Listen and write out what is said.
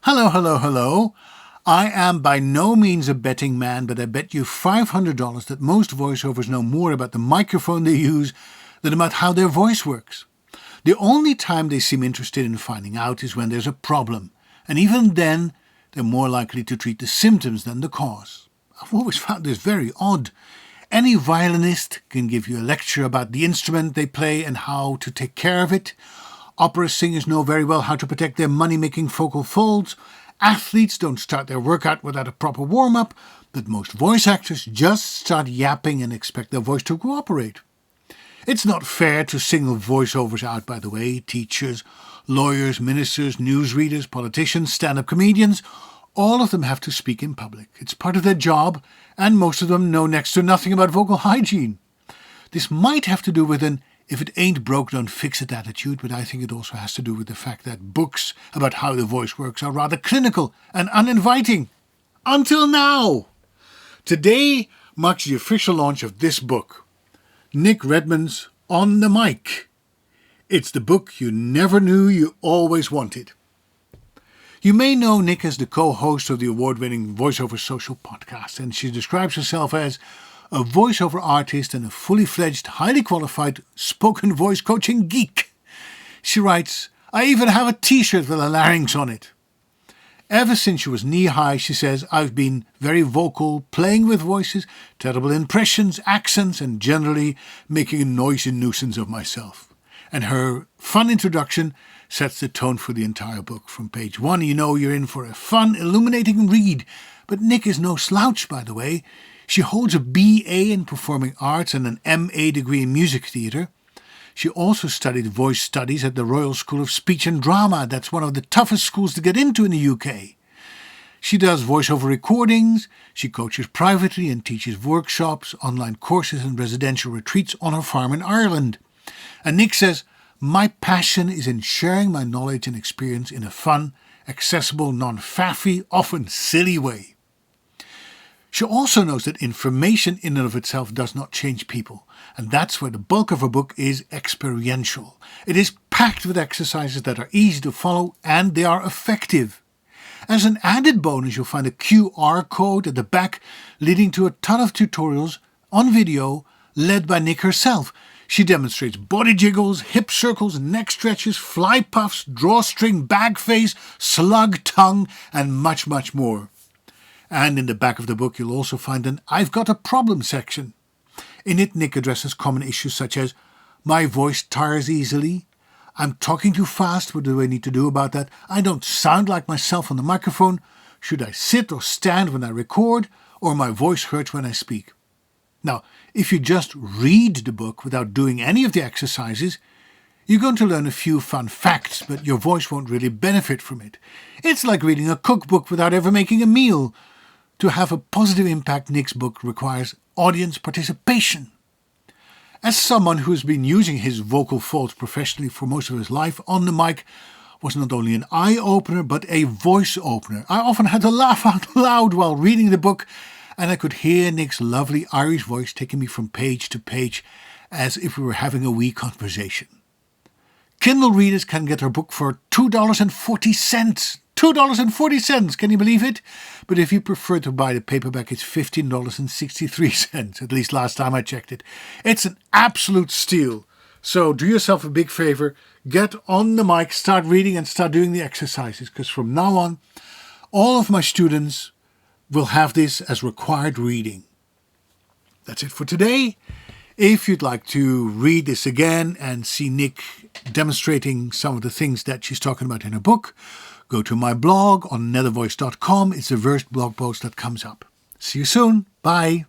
Hello, hello, hello. I am by no means a betting man, but I bet you $500 that most voiceovers know more about the microphone they use than about how their voice works. The only time they seem interested in finding out is when there's a problem, and even then, they're more likely to treat the symptoms than the cause. I've always found this very odd. Any violinist can give you a lecture about the instrument they play and how to take care of it. Opera singers know very well how to protect their money-making focal folds. Athletes don't start their workout without a proper warm-up, but most voice actors just start yapping and expect their voice to cooperate. It's not fair to single voiceovers out, by the way. Teachers, lawyers, ministers, newsreaders, politicians, stand-up comedians, all of them have to speak in public. It's part of their job, and most of them know next to nothing about vocal hygiene. This might have to do with an if it ain't broke, don't fix it attitude, but I think it also has to do with the fact that books about how the voice works are rather clinical and uninviting. Until now! Today marks the official launch of this book, Nic Redman's On the Mic. It's the book you never knew you always wanted. You may know Nic as the co-host of the award-winning VoiceOver Social podcast, and she describes herself as a voiceover artist and a fully fledged, highly qualified spoken voice coaching geek. She writes, I even have a t-shirt with a larynx on it. Ever since she was knee-high, she says, I've been very vocal, playing with voices, terrible impressions, accents, and generally making a noisy nuisance of myself. And her fun introduction sets the tone for the entire book. From page 1, you know you're in for a fun, illuminating read. But Nic is no slouch, by the way. She holds a BA in Performing Arts and an MA degree in Music Theatre. She also studied voice studies at the Royal School of Speech and Drama. That's one of the toughest schools to get into in the UK. She does voiceover recordings, she coaches privately and teaches workshops, online courses and residential retreats on her farm in Ireland. And Nic says, my passion is in sharing my knowledge and experience in a fun, accessible, non-faffy, often silly way. She also knows that information in and of itself does not change people, and that's where the bulk of her book is experiential. It is packed with exercises that are easy to follow and they are effective. As an added bonus, you'll find a QR code at the back leading to a ton of tutorials on video led by Nic herself. She demonstrates body jiggles, hip circles, neck stretches, fly puffs, drawstring, bag face, slug tongue, and much, much more. And in the back of the book, you'll also find an I've Got a Problem section. In it, Nic addresses common issues such as, my voice tires easily, I'm talking too fast, what do I need to do about that? I don't sound like myself on the microphone, should I sit or stand when I record, or my voice hurts when I speak? Now, if you just read the book without doing any of the exercises, you're going to learn a few fun facts, but your voice won't really benefit from it. It's like reading a cookbook without ever making a meal. To have a positive impact, Nic's book requires audience participation. As someone who has been using his vocal folds professionally for most of his life, On the Mic was not only an eye-opener but a voice-opener. I often had to laugh out loud while reading the book, and I could hear Nic's lovely Irish voice taking me from page to page as if we were having a wee conversation. Kindle readers can get her book for $2.40. $2.40, can you believe it? But if you prefer to buy the paperback, it's $15.63, at least last time I checked it. It's an absolute steal. So do yourself a big favor, get on the mic, start reading and start doing the exercises, because from now on, all of my students will have this as required reading. That's it for today. If you'd like to read this again and see Nic demonstrating some of the things that she's talking about in her book, go to my blog on nethervoice.com. It's the first blog post that comes up. See you soon. Bye.